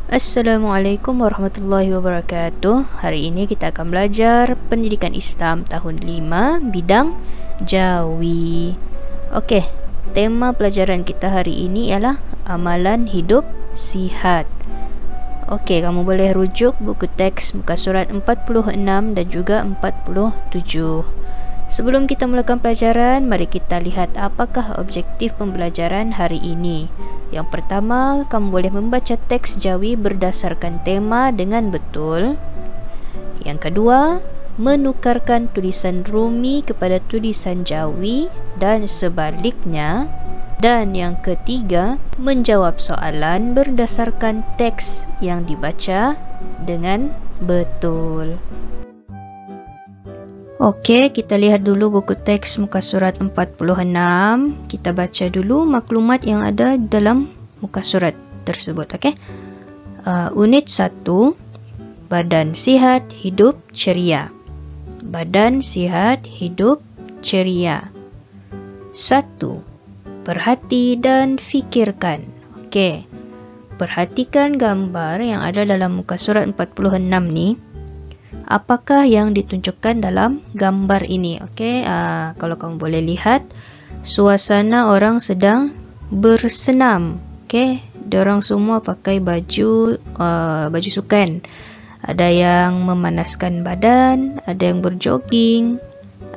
Assalamualaikum warahmatullahi wabarakatuh. Hari ini kita akan belajar Pendidikan Islam tahun 5 bidang Jawi. Okey, tema pelajaran kita hari ini ialah amalan hidup sihat. Okey, kamu boleh rujuk buku teks muka surat 46 dan juga 47. Sebelum kita mulakan pelajaran, mari kita lihat apakah objektif pembelajaran hari ini. Yang pertama, kamu boleh membaca teks Jawi berdasarkan tema dengan betul. Yang kedua, menukarkan tulisan Rumi kepada tulisan Jawi dan sebaliknya. Dan yang ketiga, menjawab soalan berdasarkan teks yang dibaca dengan betul. Okey, kita lihat dulu buku teks muka surat 46. Kita baca dulu maklumat yang ada dalam muka surat tersebut. Okey. Unit 1, Badan Sihat Hidup Ceria. Badan Sihat Hidup Ceria. 1. Perhati dan fikirkan. Okey. Perhatikan gambar yang ada dalam muka surat 46 ni. Apakah yang ditunjukkan dalam gambar ini? Okey, kalau kamu boleh lihat, suasana orang sedang bersenam. Okey, diorang semua pakai baju sukan. Ada yang memanaskan badan, ada yang berjoging,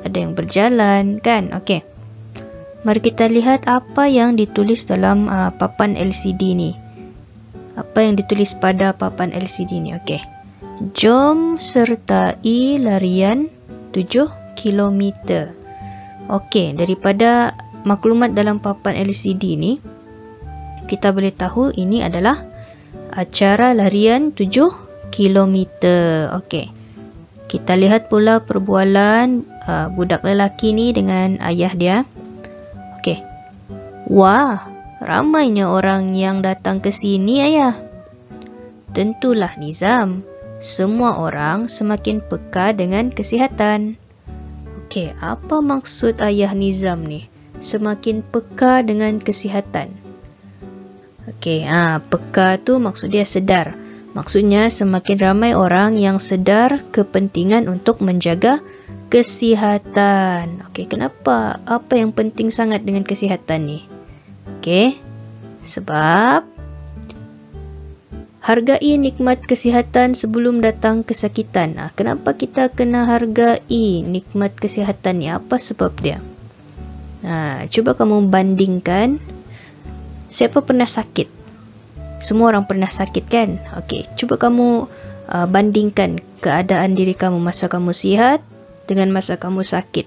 ada yang berjalan, kan? Okey. Mari kita lihat apa yang ditulis dalam papan LCD ni. Apa yang ditulis pada papan LCD ni? Okey. Jom sertai larian 7 km. Okey, daripada maklumat dalam papan LCD ni, kita boleh tahu ini adalah acara larian 7 km. Okey. Kita lihat pula perbualan budak lelaki ni dengan ayah dia. Okey. Wah, ramainya orang yang datang ke sini, ayah. Tentulah Nizam. Semua orang semakin peka dengan kesihatan. Okey, apa maksud ayah Nizam ni? Semakin peka dengan kesihatan. Okey, peka tu maksud dia sedar. Maksudnya semakin ramai orang yang sedar kepentingan untuk menjaga kesihatan. Okey, kenapa? Apa yang penting sangat dengan kesihatan ni? Okey, sebab hargai nikmat kesihatan sebelum datang kesakitan. Kenapa kita kena hargai nikmat kesihatan ni? Apa sebab dia? Cuba kamu bandingkan. Siapa pernah sakit? Semua orang pernah sakit, kan? Okey, cuba kamu bandingkan keadaan diri kamu masa kamu sihat dengan masa kamu sakit.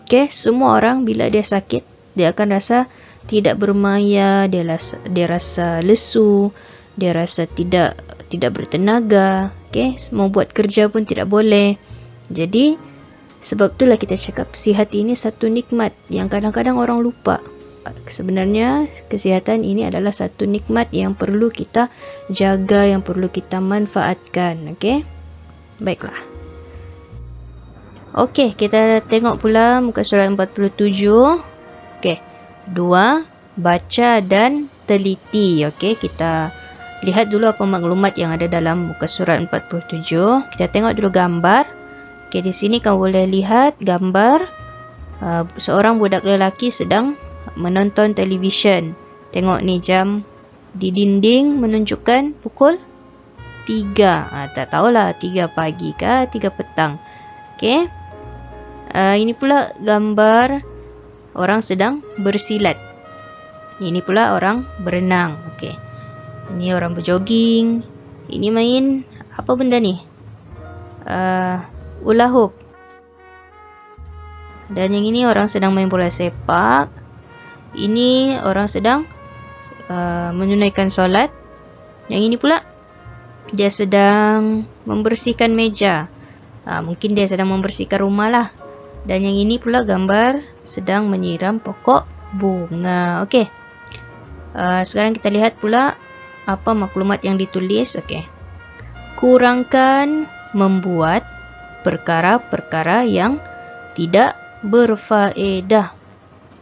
Okey, semua orang bila dia sakit, dia akan rasa tidak bermaya, dia rasa lesu, dia rasa tidak bertenaga, okey, mau buat kerja pun tidak boleh. Jadi sebab itulah kita cakap sihat ini satu nikmat yang kadang-kadang orang lupa. Sebenarnya kesihatan ini adalah satu nikmat yang perlu kita jaga, yang perlu kita manfaatkan, okey? Baiklah. Okey, kita tengok pula muka surat 47. Okey. 2, baca dan teliti. Okey, kita lihat dulu apa maklumat yang ada dalam muka surat 47. Kita tengok dulu gambar. Okey, di sini kamu boleh lihat gambar seorang budak lelaki sedang menonton televisyen. Tengok ni jam di dinding menunjukkan pukul 3. Tak tahulah 3 pagi ke 3 petang. Okey. Ini pula gambar orang sedang bersilat. Ini pula orang berenang. Okey. Ini orang berjoging. Ini main apa benda ni? Hula hoop. Dan yang ini orang sedang main bola sepak. Ini orang sedang menunaikan solat. Yang ini pula dia sedang membersihkan meja. Mungkin dia sedang membersihkan rumah lah. Dan yang ini pula gambar sedang menyiram pokok bunga. Okey. Sekarang kita lihat pula apa maklumat yang ditulis. Okey. Kurangkan membuat perkara-perkara yang tidak berfaedah.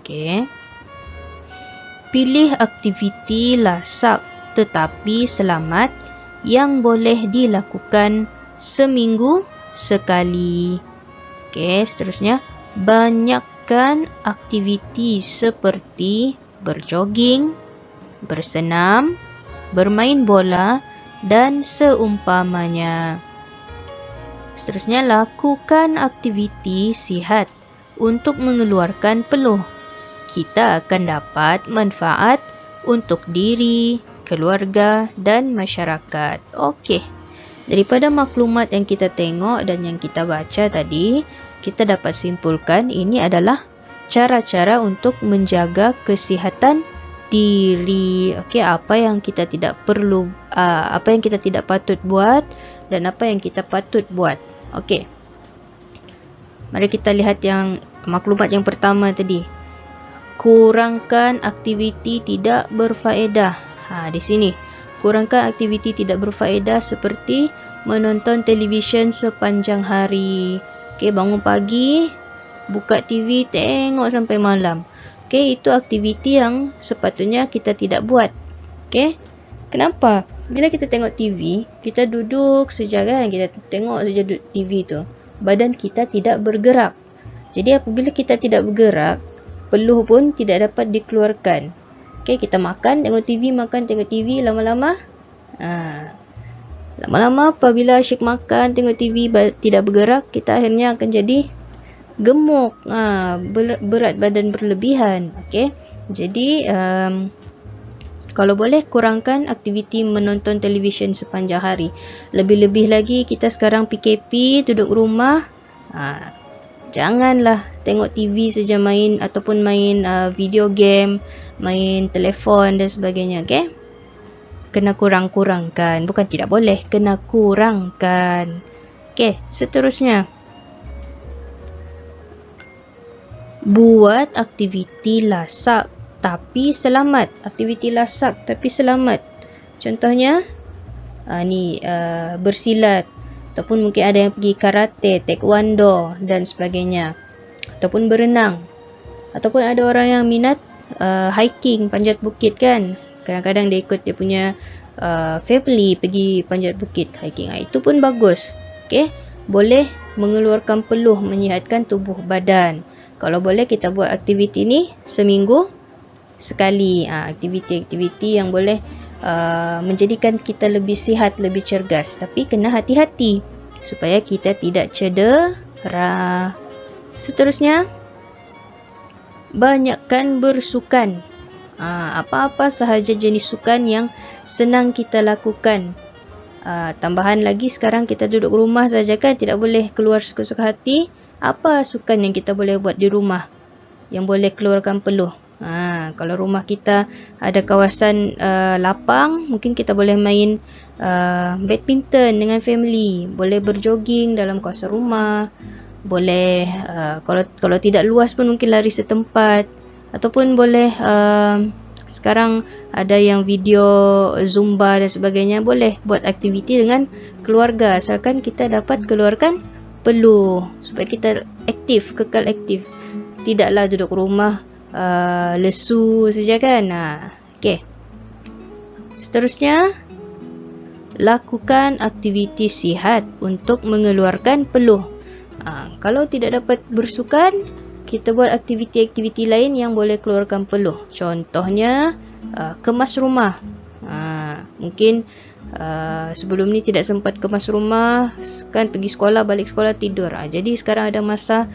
Okey. Pilih aktiviti lasak tetapi selamat yang boleh dilakukan seminggu sekali. Okey, seterusnya, banyakkan aktiviti seperti berjoging, bersenam, bermain bola dan seumpamanya. Seterusnya, lakukan aktiviti sihat untuk mengeluarkan peluh. Kita akan dapat manfaat untuk diri, keluarga dan masyarakat. Okey. Daripada maklumat yang kita tengok dan yang kita baca tadi, kita dapat simpulkan ini adalah cara-cara untuk menjaga kesihatan diri. Okey, apa yang kita tidak perlu, apa yang kita tidak patut buat dan apa yang kita patut buat. Okey. Mari kita lihat yang maklumat yang pertama tadi. Kurangkan aktiviti tidak berfaedah. Di sini. Kurangkan aktiviti tidak berfaedah seperti menonton televisyen sepanjang hari. Okey, bangun pagi, buka TV, tengok sampai malam. Okey, itu aktiviti yang sepatutnya kita tidak buat. Okey, kenapa? Bila kita tengok TV, kita duduk saja kan, kita tengok saja TV tu. Badan kita tidak bergerak. Jadi apabila kita tidak bergerak, peluh pun tidak dapat dikeluarkan. Okey, kita makan, tengok TV, makan, tengok TV, lama-lama apabila asyik makan, tengok TV, tidak bergerak, kita akhirnya akan jadi gemuk, berat badan berlebihan. Okey, jadi kalau boleh kurangkan aktiviti menonton televisyen sepanjang hari. Lebih-lebih lagi kita sekarang PKP, duduk rumah, janganlah tengok TV saja, main ataupun main video game, main telefon dan sebagainya. Okey, kena kurang-kurangkan, bukan tidak boleh, kena kurangkan. Okey, seterusnya, buat aktiviti lasak tapi selamat. Aktiviti lasak tapi selamat. Contohnya bersilat, ataupun mungkin ada yang pergi karate, taekwondo dan sebagainya, ataupun berenang, ataupun ada orang yang minat hiking, panjat bukit kan. Kadang-kadang dia ikut dia punya family pergi panjat bukit, hiking. Itu pun bagus. Okey, boleh mengeluarkan peluh, menyihatkan tubuh badan. Kalau boleh kita buat aktiviti ni seminggu sekali. Aktiviti-aktiviti yang boleh menjadikan kita lebih sihat, lebih cergas. Tapi kena hati-hati supaya kita tidak cedera. Seterusnya, banyakkan bersukan. Apa-apa sahaja jenis sukan yang senang kita lakukan. Tambahan lagi, sekarang kita duduk rumah saja kan, tidak boleh keluar suka-suka hati. Apa sukan yang kita boleh buat di rumah yang boleh keluarkan peluh? Kalau rumah kita ada kawasan lapang, mungkin kita boleh main badminton dengan family, boleh berjoging dalam kawasan rumah, boleh kalau tidak luas pun mungkin lari setempat, ataupun boleh sekarang ada yang video zumba dan sebagainya, boleh buat aktiviti dengan keluarga asalkan kita dapat keluarkan peluh supaya kita aktif, kekal aktif, tidaklah duduk rumah lesu saja kan. Okey, seterusnya, lakukan aktiviti sihat untuk mengeluarkan peluh. Kalau tidak dapat bersukan, kita buat aktiviti-aktiviti lain yang boleh keluarkan peluh. Contohnya kemas rumah. Mungkin sebelum ni tidak sempat kemas rumah kan, pergi sekolah, balik sekolah, tidur. Jadi sekarang ada masa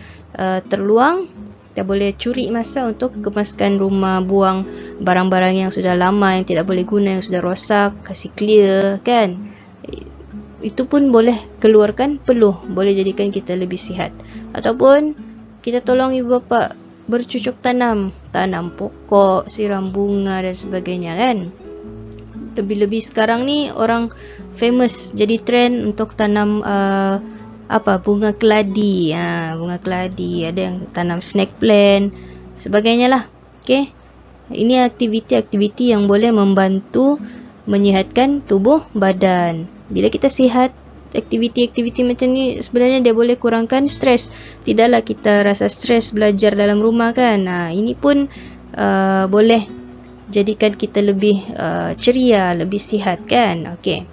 terluang, kita boleh curi masa untuk kemaskan rumah, buang barang-barang yang sudah lama, yang tidak boleh guna, yang sudah rosak, kasih clear kan. Itu pun boleh keluarkan peluh, boleh jadikan kita lebih sihat. Ataupun kita tolong ibu bapa bercucuk tanam, tanam pokok, siram bunga dan sebagainya kan. Lebih-lebih sekarang ni orang famous, jadi trend untuk tanam bunga keladi. Bunga keladi, ada yang tanam snake plant, sebagainya lah. Okey, ini aktiviti-aktiviti yang boleh membantu menyihatkan tubuh badan. Bila kita sihat, aktiviti-aktiviti macam ni sebenarnya dia boleh kurangkan stres. Tidaklah kita rasa stres belajar dalam rumah kan. Ini pun boleh jadikan kita lebih ceria, lebih sihat kan. Okey,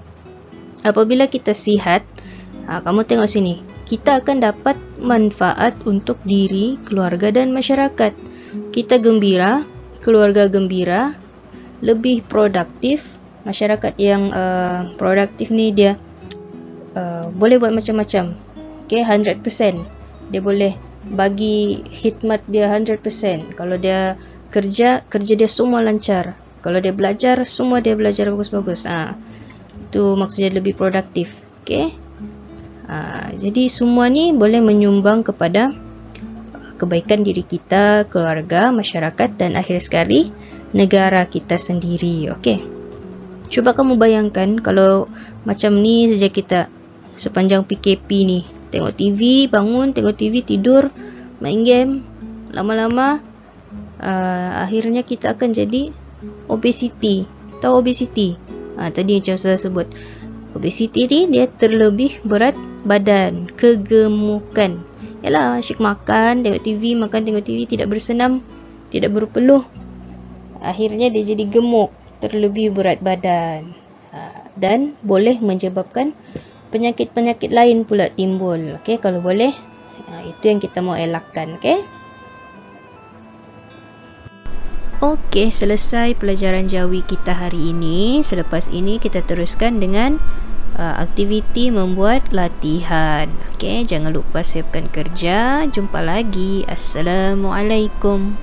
Apabila kita sihat, kamu tengok sini, kita akan dapat manfaat untuk diri, keluarga dan masyarakat. Kita gembira, keluarga gembira, lebih produktif. Masyarakat yang produktif ni dia boleh buat macam-macam. Okay, 100%. Dia boleh bagi khidmat dia 100%. Kalau dia kerja dia semua lancar. Kalau dia belajar, semua dia belajar bagus-bagus. Itu maksudnya lebih produktif. Okay. Jadi semua ni boleh menyumbang kepada kebaikan diri kita, keluarga, masyarakat dan akhir sekali negara kita sendiri. Okay. Cuba kamu bayangkan kalau macam ni saja kita sepanjang PKP ni. Tengok TV, bangun, tengok TV, tidur, main game. Lama-lama akhirnya kita akan jadi obesity. Tahu obesity? Tadi macam saya sebut. Obesity ni dia terlebih berat badan, kegemukan. Yalah, asyik makan, tengok TV, makan tengok TV, tidak bersenam, tidak berpeluh. Akhirnya dia jadi gemuk, terlebih berat badan. Dan boleh menyebabkan penyakit-penyakit lain pula timbul. Okey, kalau boleh, itu yang kita mau elakkan. Okey. Okey, selesai pelajaran jawi kita hari ini. Selepas ini kita teruskan dengan aktiviti membuat latihan. Okey, jangan lupa siapkan kerja. Jumpa lagi. Assalamualaikum.